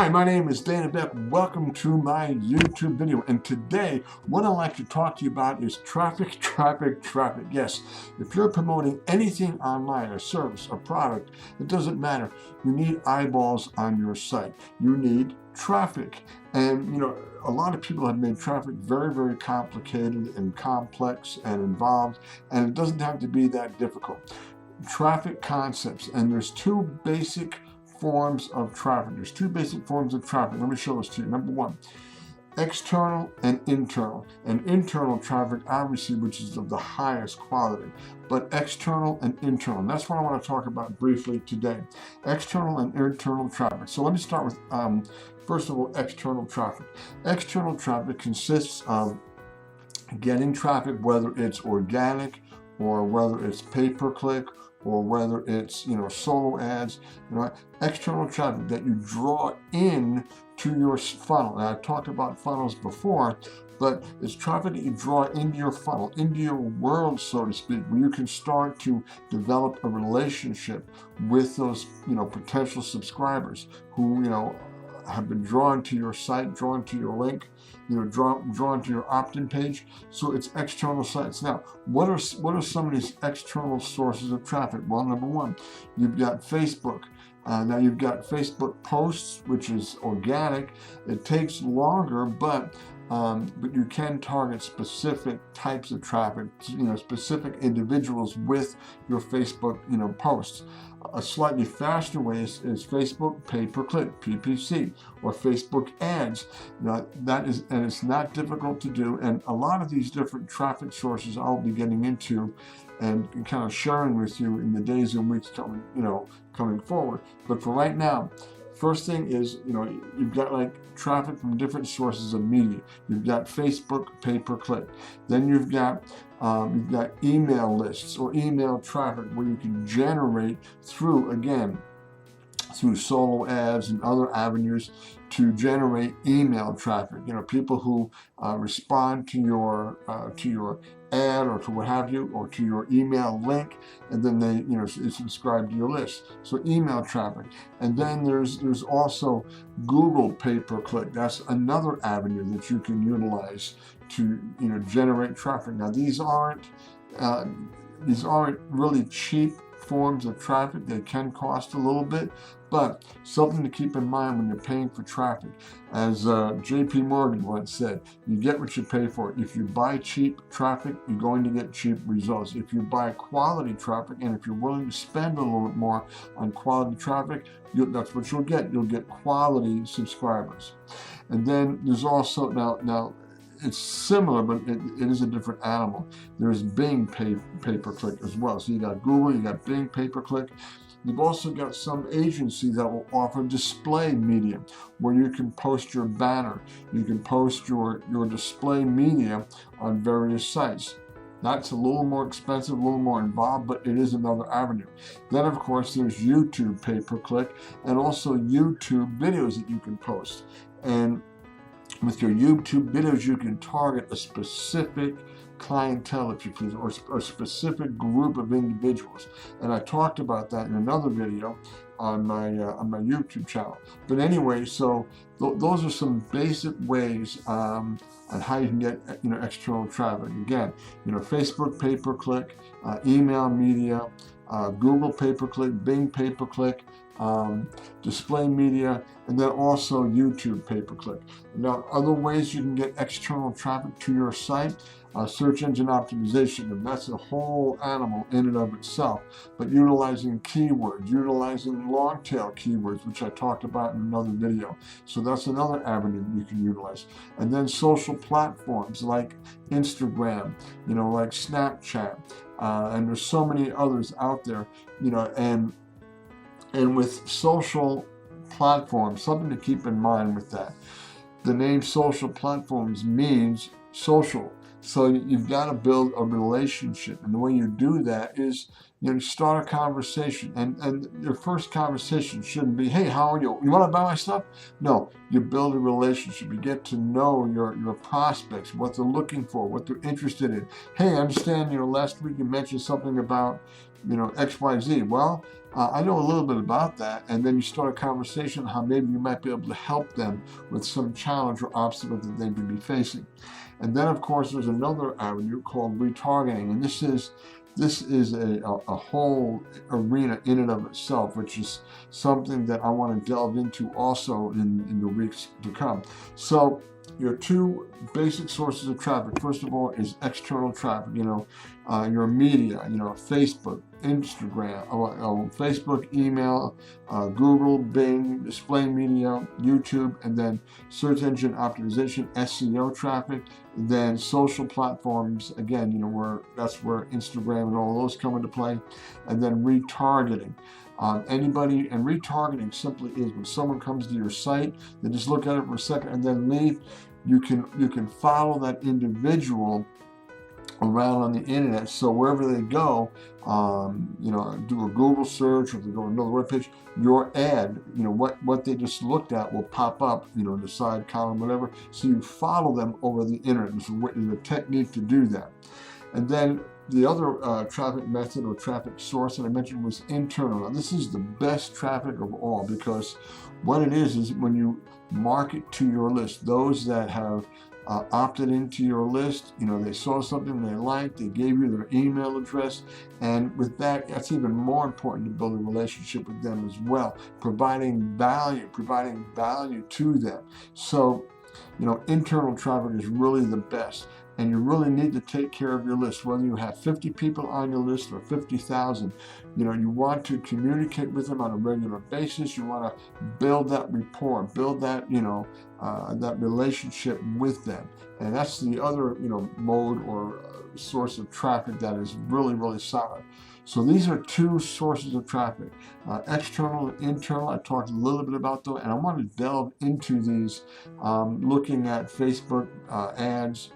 Hi, my name is Beck. Welcome to my YouTube video. And today, what I'd like to talk to you about is traffic. Yes, if you're promoting anything online, a service, a product, it doesn't matter. You need eyeballs on your site. You need traffic. And, a lot of people have made traffic very, very complicated and complex and involved, and it doesn't have to be that difficult. Traffic concepts, and there's two basic forms of traffic. There's two basic forms of traffic. Let me show this to you. Number one, external and internal. And internal traffic, obviously, which is of the highest quality, but external and internal. And that's what I want to talk about briefly today. External and internal traffic. So let me start with, first of all, external traffic. External traffic consists of getting traffic, whether it's organic or whether it's pay-per-click or whether it's solo ads, external traffic that you draw in to your funnel. And I've talked about funnels before, but it's traffic that you draw into your funnel, into your world, so to speak, where you can start to develop a relationship with those potential subscribers who have been drawn to your site, drawn to your link, drawn to your opt-in page. So it's external sites. Now, what are some of these external sources of traffic? Well, number one, you've got Facebook. Now you've got Facebook posts, which is organic. It takes longer, but you can target specific types of traffic, specific individuals with your Facebook, posts. A slightly faster way is Facebook pay-per-click, PPC, or Facebook ads. Now and it's not difficult to do. And a lot of these different traffic sources I'll be getting into and kind of sharing with you in the days and weeks coming forward. But for right now, first thing is, you've got like traffic from different sources of media. You've got Facebook pay-per-click. Then you've got email lists or email traffic where you can generate through solo ads and other avenues to generate email traffic. People who respond to your ad or to what have you, or to your email link, and then they subscribe to your list. So email traffic. And then there's also Google pay-per-click. That's another avenue that you can utilize to generate traffic. Now these aren't really cheap forms of traffic. They can cost a little bit, but something to keep in mind when you're paying for traffic. As JP Morgan once said, you get what you pay for. If you buy cheap traffic, you're going to get cheap results. If you buy quality traffic, and if you're willing to spend a little bit more on quality traffic, that's what you'll get. You'll get quality subscribers. And then there's also, now it's similar, but it is a different animal. There's Bing pay-per-click as well. So you got Google, you got Bing pay-per-click. You've also got some agencies that will offer display media, where you can post your banner. You can post your display media on various sites. That's a little more expensive, a little more involved, but it is another avenue. Then, of course, there's YouTube pay-per-click, and also YouTube videos that you can post. And with your YouTube videos, you can target a specific clientele, if you please, or a specific group of individuals. And I talked about that in another video on my YouTube channel. But anyway, so those are some basic ways on how you can get external traffic. Again, Facebook pay-per-click, email media, Google pay-per-click, Bing pay-per-click, display media, and then also YouTube pay-per-click. Now, other ways you can get external traffic to your site, search engine optimization, and that's a whole animal in and of itself, but utilizing keywords, utilizing long tail keywords, which I talked about in another video. So that's another avenue you can utilize. And then social platforms like Instagram, like Snapchat, and there's so many others out there, and with social platforms, something to keep in mind with that. The name social platforms means social. So you've got to build a relationship. And the way you do that is start a conversation. And your first conversation shouldn't be, hey, how are you? You want to buy my stuff? No, you build a relationship. You get to know your prospects, what they're looking for, what they're interested in. Hey, I understand, last week you mentioned something about, XYZ. Well, I know a little bit about that. And then you start a conversation how maybe you might be able to help them with some challenge or obstacle that they may be facing. And then, of course, there's another avenue called retargeting. And this is a whole arena in and of itself, which is something that I want to delve into also in the weeks to come. So your two basic sources of traffic, first of all, is external traffic, your media, Facebook, Instagram, Facebook, email, Google, Bing, display media, YouTube, and then search engine optimization, SEO traffic, then social platforms, again, that's where Instagram and all those come into play, and then retargeting. And retargeting simply is when someone comes to your site, they just look at it for a second and then leave. You can follow that individual around on the internet, so wherever they go, do a Google search, or if they go to another webpage, your ad, what they just looked at will pop up, in the side column, whatever. So you follow them over the internet. There's a technique to do that. And then the other traffic method or traffic source that I mentioned was internal. Now, this is the best traffic of all, because what it is when you market to your list, those that have opted into your list, they saw something they liked, they gave you their email address, and with that's even more important to build a relationship with them as well, providing value to them. So, internal traffic is really the best. And you really need to take care of your list, whether you have 50 people on your list or 50,000. You want to communicate with them on a regular basis. You want to build that rapport, build that, that relationship with them. And that's the other, mode or source of traffic that is really, really solid. So these are two sources of traffic, external and internal. I talked a little bit about those, and I want to delve into these, looking at Facebook ads,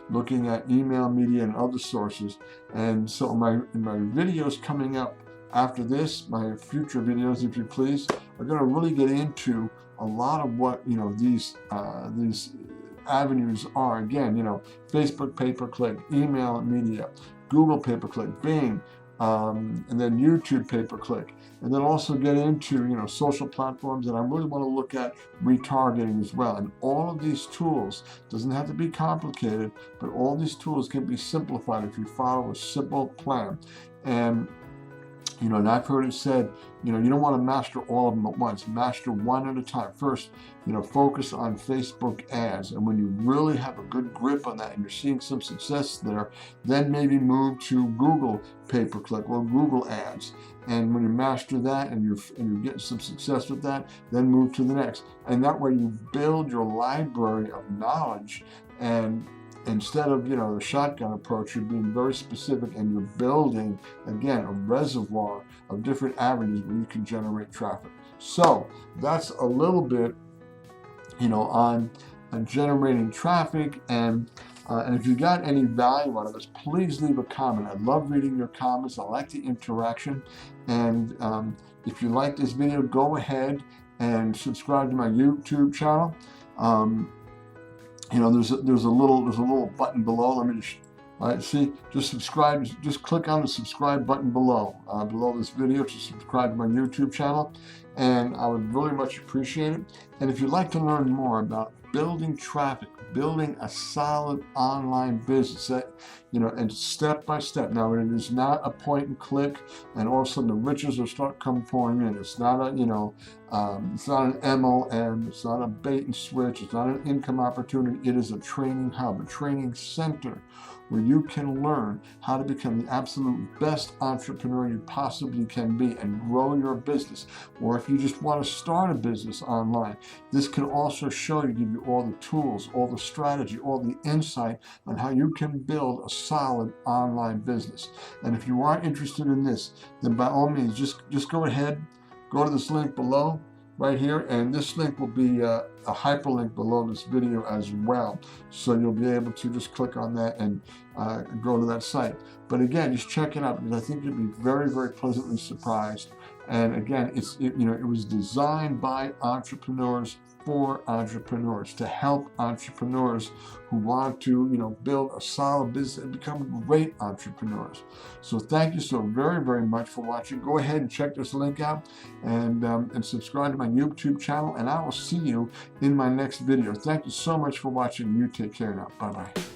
looking at email media and other sources. And so in my videos coming up after this, my future videos, if you please, are going to really get into a lot of what these avenues are. Again, Facebook pay-per-click, email media, Google pay-per-click, Bing, and then YouTube pay-per-click, and then also get into social platforms. And I really want to look at retargeting as well. And all of these tools, doesn't have to be complicated, but all these tools can be simplified if you follow a simple plan. And and I've heard it said, you don't want to master all of them at once. Master one at a time. First, focus on Facebook ads. And when you really have a good grip on that and you're seeing some success there, then maybe move to Google pay-per-click or Google ads. And when you master that and you're getting some success with that, then move to the next. And that way you build your library of knowledge, and instead of the shotgun approach, you're being very specific, and you're building, again, a reservoir of different avenues where you can generate traffic. So that's a little bit on generating traffic. And if you got any value out of this, please leave a comment. I love reading your comments. I like the interaction. And if you like this video, go ahead and subscribe to my YouTube channel. There's a little button below. Let me just see. Just subscribe. Just click on the subscribe button below this video to subscribe to my YouTube channel, and I would really much appreciate it. And if you'd like to learn more about building traffic, building a solid online business, and step by step. Now, it is not a point and click, and all of a sudden the riches will start pouring in. It's not a, it's not an MLM. It's not a bait and switch. It's not an income opportunity. It is a training hub, a training center, where you can learn how to become the absolute best entrepreneur you possibly can be and grow your business. Or if you just want to start a business online, this can also show you, give you all the tools, all the strategy, all the insight on how you can build a solid online business. And if you are interested in this, then by all means, just go ahead, go to this link below right here, and this link will be a hyperlink below this video as well, so you'll be able to just click on that and go to that site. But again, just check it out, because I think you'll be very, very pleasantly surprised And again, it was designed by entrepreneurs for entrepreneurs, to help entrepreneurs who want to, build a solid business and become great entrepreneurs. So thank you so very, very much for watching. Go ahead and check this link out and subscribe to my YouTube channel, and I will see you in my next video. Thank you so much for watching. You take care now. Bye-bye.